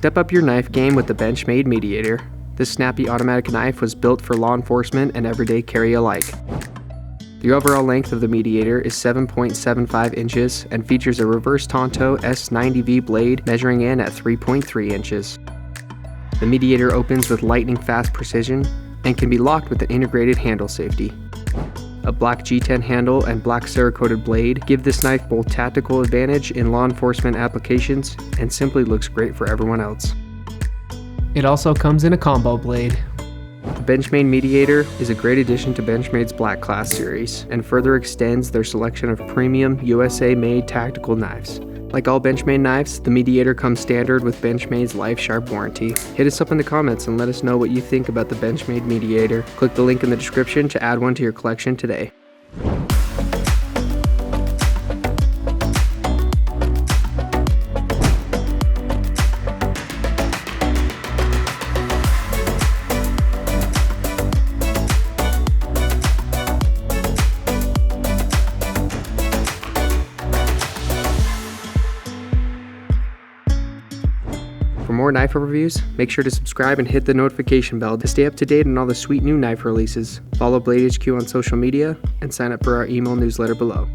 Step up your knife game with the Benchmade Mediator. This snappy automatic knife was built for law enforcement and everyday carry alike. The overall length of the Mediator is 7.75 inches and features a reverse tanto S90V blade measuring in at 3.3 inches. The Mediator opens with lightning-fast precision and can be locked with an integrated handle safety. A black G10 handle and black Cerakoted blade give this knife both tactical advantage in law enforcement applications and simply looks great for everyone else. It also comes in a combo blade. The Benchmade Mediator is a great addition to Benchmade's Black Class series and further extends their selection of premium USA-made tactical knives. Like all Benchmade knives, the Mediator comes standard with Benchmade's LifeSharp warranty. Hit us up in the comments and let us know what you think about the Benchmade Mediator. Click the link in the description to add one to your collection today. For more knife reviews, make sure to subscribe and hit the notification bell to stay up to date on all the sweet new knife releases. Follow Blade HQ on social media and sign up for our email newsletter below.